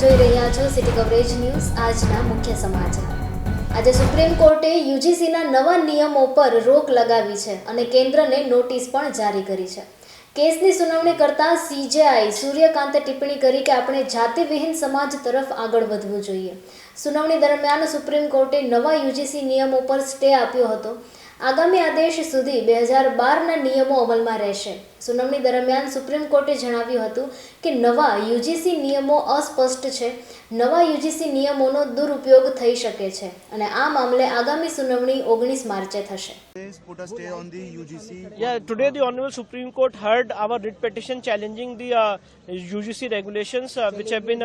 જોઈ રહ્યા છો સિટી કવરેજ ન્યૂઝ। આજના મુખ્ય સમાચાર। આજે સુપ્રીમ કોર્ટે યુજીસીના નવા નિયમો પર રોક લગાવી છે અને કેન્દ્રને નોટિસ પણ જારી કરી છે। કેસની સુનાવણી કરતા સીજેઆઈ સૂર્યકાંતે ટિપ્પણી કરી કે આપણે જાતિવિહીન સમાજ તરફ આગળ વધવું જોઈએ। સુનાવણી દરમિયાન સુપ્રીમ કોર્ટે નવા યુજીસી નિયમો પર સ્ટે આપ્યો હતો। આગામી આદેશ સુધી 2012ના નિયમો અમલમાં રહેશે। સુનાવણી દરમિયાન સુપ્રીમ કોર્ટે જણાવ્યું હતું કે નવા યુજીસી નિયમો અસ્પષ્ટ છે, નવા યુજીસી નિયમોનો દુરુપયોગ થઈ શકે છે અને આ મામલે આગામી સુનાવણી 19 માર્ચે થશે। Put a stay on the UGC. Yeah, today the Honorable Supreme Court heard our writ petition challenging the UGC regulations which have been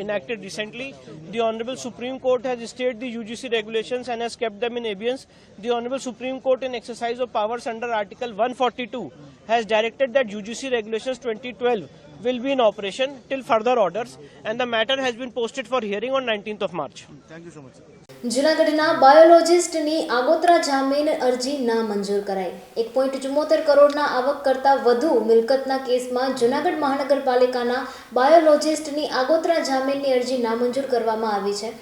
enacted recently. The Honorable Supreme Court has stayed the UGC regulations and has kept them in abeyance. The Honorable Supreme Court, in exercise of powers under Article 142, has directed that UGC regulations 2012 will be in operation till further orders, and the matter has been posted for hearing on 19th of March. Thank you so much, sir. જૂનાગઢના બાયોલોજિસ્ટની આગોતરા જામીન અરજી નામંજૂર કરાઈ। 1.74 કરોડના આવક કરતાં વધુ મિલકતના કેસમાં જૂનાગઢ મહાનગરપાલિકાના બાયોલોજિસ્ટની આગોતરા જામીનની અરજી નામંજૂર કરવામાં આવી છે।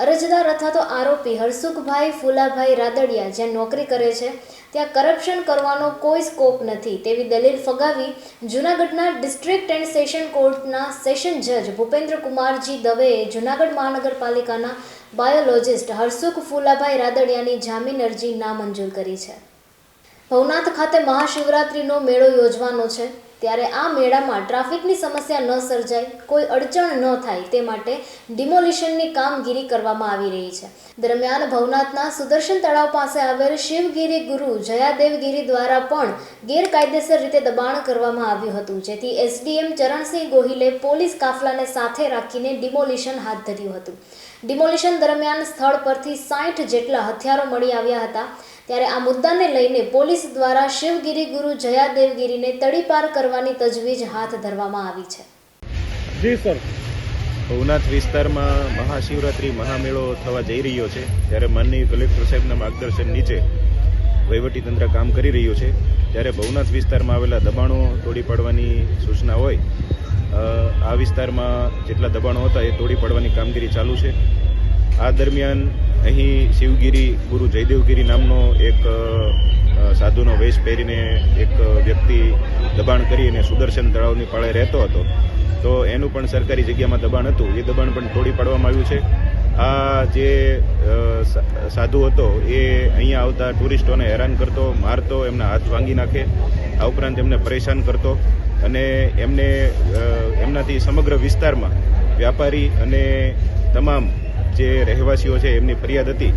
અરજદાર અથવા તો આરોપી હરસુખભાઈ ફુલાભાઈ રાદડિયા જ્યાં નોકરી કરે છે ત્યાં કરપ્શન કરવાનો કોઈ સ્કોપ નથી તેવી દલીલ ફગાવી જૂનાગઢના ડિસ્ટ્રિક્ટ એન્ડ સેશન કોર્ટના સેશન જજ ભૂપેન્દ્ર કુમારજી દવેએ જૂનાગઢ મહાનગરપાલિકાના બાયોલોજિસ્ટ હરસુખ ફુલાભાઈ રાદડિયાની જામીન અરજી નામંજૂર કરી છે। ભવનાથ ખાતે મહાશિવરાત્રિનો મેળો યોજવાનો છે ત્યારે આ મેળામાં ટ્રાફિકની સમસ્યા ન સર્જાય, કોઈ અડચણ ન થાય તે માટે ડિમોલિશનની કામગીરી કરવામાં આવી રહી છે। દરમિયાન ભવનાથના સુદર્શન તળાવ પાસે આવેલ શિવગીરી ગુરુ જયાદેવગીરી દ્વારા પણ ગેરકાયદેસર રીતે દબાણ કરવામાં આવ્યું હતું, જેથી એસડીએમ ચરણસિંહ ગોહિલે પોલીસ કાફલાને સાથે રાખીને ડિમોલિશન હાથ ધર્યું હતું। ડિમોલિશન દરમિયાન સ્થળ પરથી 60 જેટલા હથિયારો મળી આવ્યા હતા। ત્યારે આ મુદ્દાને લઈને પોલીસ દ્વારા શિવગીરી ગુરુ જયાદેવગીરીને તડીપાર કરવાની તજવીજ હાથ ધરવામાં આવી છે। જી સર। ભવનાથ વિસ્તારમાં મહાશિવરાત્રિ મહામેળો થવા જઈ રહ્યો છે ત્યારે માનનીય કલેક્ટર સાહેબના માર્ગદર્શન નીચે વહીવટીતંત્ર કામ કરી રહ્યું છે। ત્યારે ભવનાથ વિસ્તારમાં આવેલા દબાણો તોડી પાડવાની સૂચના હોય, આ વિસ્તારમાં જેટલા દબાણો હતા એ તોડી પાડવાની કામગીરી ચાલુ છે। આ દરમિયાન અહીં શિવગીરી ગુરુ જયદેવગીરી નામનો એક સાધુનો વેશ પહેરીને એક વ્યક્તિ દબાણ કરીને સુદર્શન તળાવની પાળે રહેતો હતો, તો એનું પણ સરકારી જગ્યામાં દબાણ હતું, એ દબાણ પણ તોડી પાડવામાં આવ્યું છે। આ જે સાધુ હતો એ અહીંયા આવતા ટુરિસ્ટોને હેરાન કરતો, મારતો, એમના હાથ ભાંગી નાખે, આ ઉપરાંત એમને પરેશાન કરતો અને એમનાથી સમગ્ર વિસ્તારમાં વ્યાપારી અને તમામ જે રહેવાસીઓ છે એમની ફરિયાદ હતી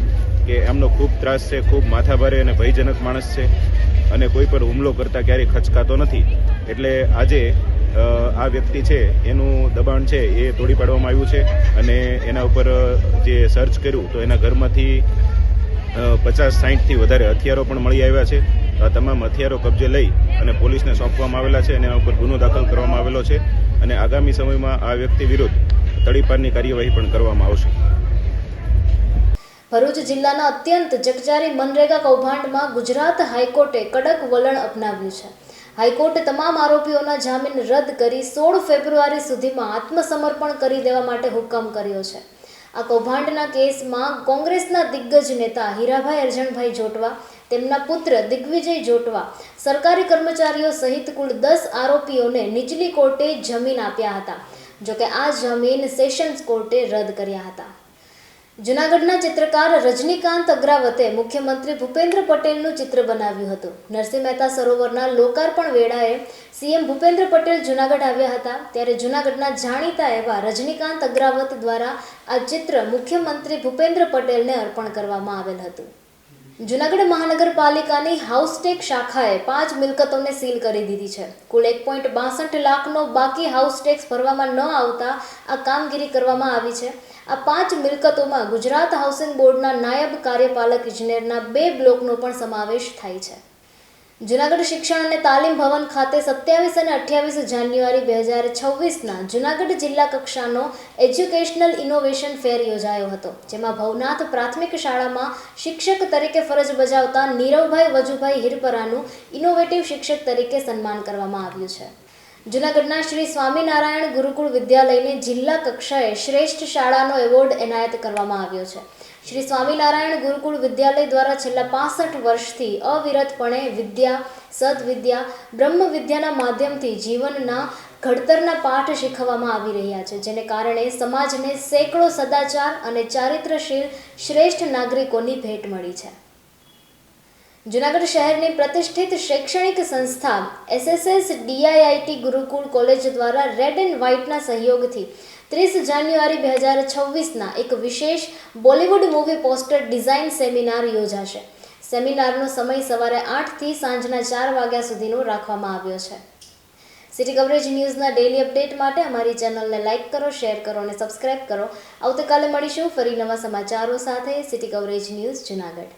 કે એમનો ખૂબ ત્રાસ છે, ખૂબ માથાભારે અને ભયજનક માણસ છે અને કોઈ પર હુમલો કરતા ક્યારેય ખચકાતો નથી। એટલે આજે આ વ્યક્તિ છે એનું દબાણ છે એ તોડી પાડવામાં આવ્યું છે અને એના ઉપર જે સર્ચ કર્યું તો એના ઘરમાંથી 50-60થી વધારે હથિયારો પણ મળી આવ્યા છે। આ તમામ હથિયારો કબજે લઈ અને પોલીસને સોંપવામાં આવેલા છે અને એના ઉપર ગુનો દાખલ કરવામાં આવેલો છે અને આગામી સમયમાં આ વ્યક્તિ વિરુદ્ધ તડીપારની કાર્યવાહી પણ કરવામાં આવશે। ભરૂચ જિલ્લાના અત્યંત ચકચારી મનરેગા કૌભાંડમાં ગુજરાત હાઈકોર્ટે કડક વલણ અપનાવ્યું છે। હાઈકોર્ટે તમામ આરોપીઓના જામીન રદ કરી 16 ફેબ્રુઆરી સુધીમાં આત્મસમર્પણ કરી દેવા માટે હુકમ કર્યો છે। આ કૌભાંડના કેસમાં કોંગ્રેસના દિગ્ગજ નેતા હીરાભાઈ અરજણભાઈ જોટવા, તેમના પુત્ર દિગ્વિજય જોટવા, સરકારી કર્મચારીઓ સહિત કુલ 10 આરોપીઓને નીચલી કોર્ટે જામીન આપ્યા હતા, જોકે આ જામીન સેશન્સ કોર્ટે રદ કર્યા હતા। જૂનાગઢના ચિત્રકાર રજનીકાંત અગ્રાવતે મુખ્યમંત્રી ભૂપેન્દ્ર પટેલનું ચિત્ર બનાવ્યું હતું। નરસિંહ મહેતા સરોવરના લોકાર્પણ વેળાએ સીએમ ભૂપેન્દ્ર પટેલ જૂનાગઢ આવ્યા હતા, ત્યારે જૂનાગઢના જાણીતા એવા રજનીકાંત અગ્રાવત દ્વારા આ ચિત્ર મુખ્યમંત્રી ભૂપેન્દ્ર પટેલને અર્પણ કરવામાં આવેલ હતું। જૂનાગઢ મહાનગરપાલિકાની હાઉસટેક શાખાએ 5 મિલકતોને સીલ કરી દીધી છે। કુલ 1.62 લાખનો બાકી હાઉસટેક્સ ભરવામાં ન આવતા આ કામગીરી કરવામાં આવી છે। આ 5 મિલકતોમાં ગુજરાત હાઉસિંગ બોર્ડના નાયબ કાર્યપાલક ઇજનેરના 2 બ્લોકનો પણ સમાવેશ થાય છે। જૂનાગઢ શિક્ષણ અને તાલીમ ભવન ખાતે 27 અને 28 જાન્યુઆરી 2026ના જૂનાગઢ જિલ્લા કક્ષાનો એજ્યુકેશનલ ઇનોવેશન ફેર યોજાયો હતો, જેમાં ભવનાથ પ્રાથમિક શાળામાં શિક્ષક તરીકે ફરજ બજાવતા નીરવભાઈ વજુભાઈ હિરપરાનું ઇનોવેટિવ શિક્ષક તરીકે સન્માન કરવામાં આવ્યું છે। જૂનાગઢના શ્રી સ્વામિનારાયણ ગુરુકુળ વિદ્યાલયને જિલ્લા કક્ષાએ શ્રેષ્ઠ શાળાનો એવોર્ડ એનાયત કરવામાં આવ્યો છે. શ્રી સ્વામિનારાયણ ગુરુકુળ વિદ્યાલય દ્વારા છેલ્લા 65 વર્ષથી અવિરતપણે વિદ્યા, સદવિદ્યા, બ્રહ્મ વિદ્યાના માધ્યમથી જીવનના ઘડતરના પાઠ શીખવવામાં આવી રહ્યા છે, જેને કારણે સમાજને સેંકડો સદાચાર અને ચારિત્રશીલ શ્રેષ્ઠ નાગરિકોની ભેટ મળી છે. જૂનાગઢ શહેરની પ્રતિષ્ઠિત શૈક્ષણિક સંસ્થા SSS DIIT ગુરુકુળ કોલેજ દ્વારા રેડ એન્ડ વ્હાઇટના સહયોગથી 30 જાન્યુઆરી 2026ના એક વિશેષ Bollywood movie poster design seminar યોજાશે. સેમિનારનો સમય સવારે 8 થી સાંજના 4 વાગ્યા સુધીનો રાખવામાં આવ્યો છે. સિટી કવરેજ ન્યૂઝના ડેઇલી અપડેટ માટે અમારી ચેનલને લાઇક કરો, શેર કરો અને સબસ્ક્રાઇબ કરો. આવતીકાલે મળીશું ફરી નવા સમાચારો સાથે. City coverage news Junagadh.